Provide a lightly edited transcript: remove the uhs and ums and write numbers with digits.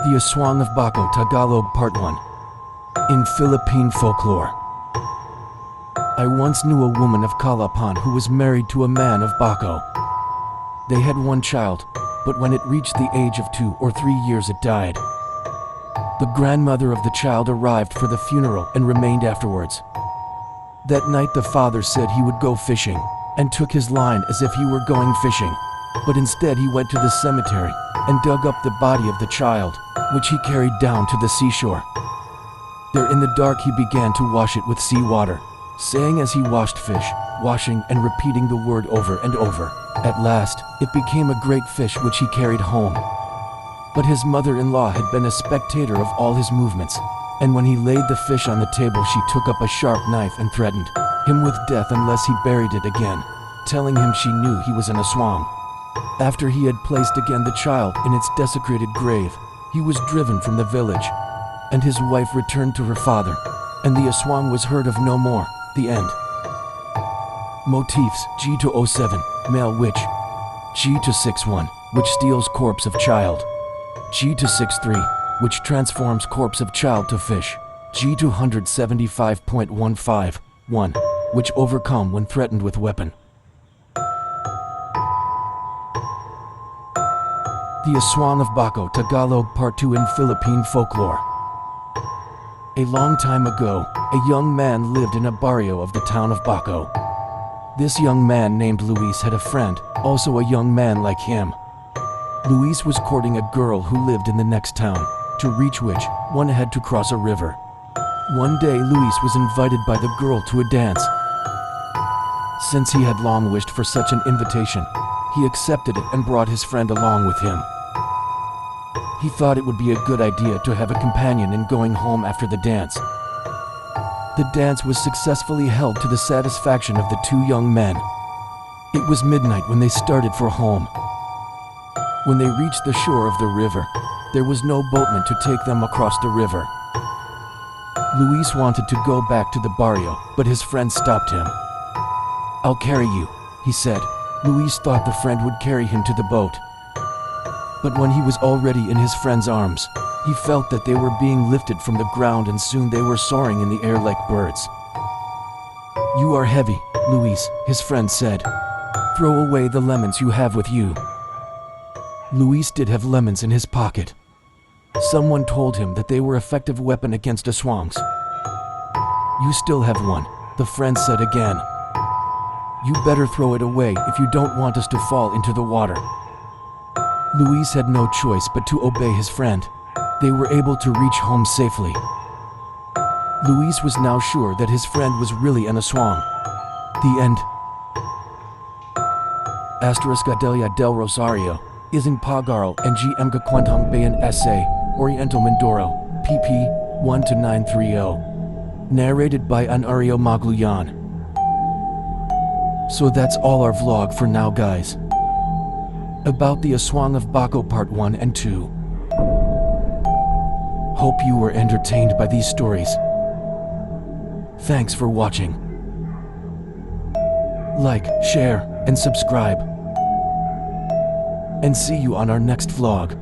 The Aswang of Baco, Tagalog Part 1. In Philippine folklore. I once knew a woman of Calapan who was married to a man of Baco. They had one child, but when it reached the age of 2 or 3 years it died. The grandmother of the child arrived for the funeral and remained afterwards. That night the father said he would go fishing, and took his line as if he were going fishing, but instead he went to the cemetery and dug up the body of the child, which he carried down to the seashore. There in the dark he began to wash it with seawater, saying as he washed fish, washing and repeating the word over and over. At last, it became a great fish which he carried home. But his mother-in-law had been a spectator of all his movements, and when he laid the fish on the table she took up a sharp knife and threatened him with death unless he buried it again, telling him she knew he was an Aswang. After he had placed again the child in its desecrated grave, he was driven from the village, and his wife returned to her father, and the Aswang was heard of no more. The end. Motifs: G to 07, male witch. G to 61, which steals corpse of child. G to 63, which transforms corpse of child to fish. G to 175.15, 1, which overcome when threatened with weapon. The Aswang of Baco, Tagalog Part 2 in Philippine folklore. A long time ago, a young man lived in a barrio of the town of Baco. This young man named Luis had a friend, also a young man like him. Luis was courting a girl who lived in the next town, to reach which, one had to cross a river. One day Luis was invited by the girl to a dance. Since he had long wished for such an invitation, he accepted it and brought his friend along with him. He thought it would be a good idea to have a companion in going home after the dance. The dance was successfully held to the satisfaction of the two young men. It was midnight when they started for home. When they reached the shore of the river, there was no boatman to take them across the river. Luis wanted to go back to the barrio, but his friend stopped him. "I'll carry you," he said. Luis thought the friend would carry him to the boat. But when he was already in his friend's arms, he felt that they were being lifted from the ground and soon they were soaring in the air like birds. "You are heavy, Luis," his friend said. "Throw away the lemons you have with you." Luis did have lemons in his pocket. Someone told him that they were an effective weapon against Aswangs. "You still have one," the friend said again. "You better throw it away if you don't want us to fall into the water." Luis had no choice but to obey his friend. They were able to reach home safely. Luis was now sure that his friend was really an Aswang. The end. *Delia del Rosario, Isang Pag-aral and GM Kwentong Bayan Essay, Oriental Mindoro, pp. 1-930. Narrated by Anario Magluyan. So that's all our vlog for now, guys. About the Aswang of Baco Part 1 and 2. Hope you were entertained by these stories. Thanks for watching. Like, share, and subscribe. And see you on our next vlog.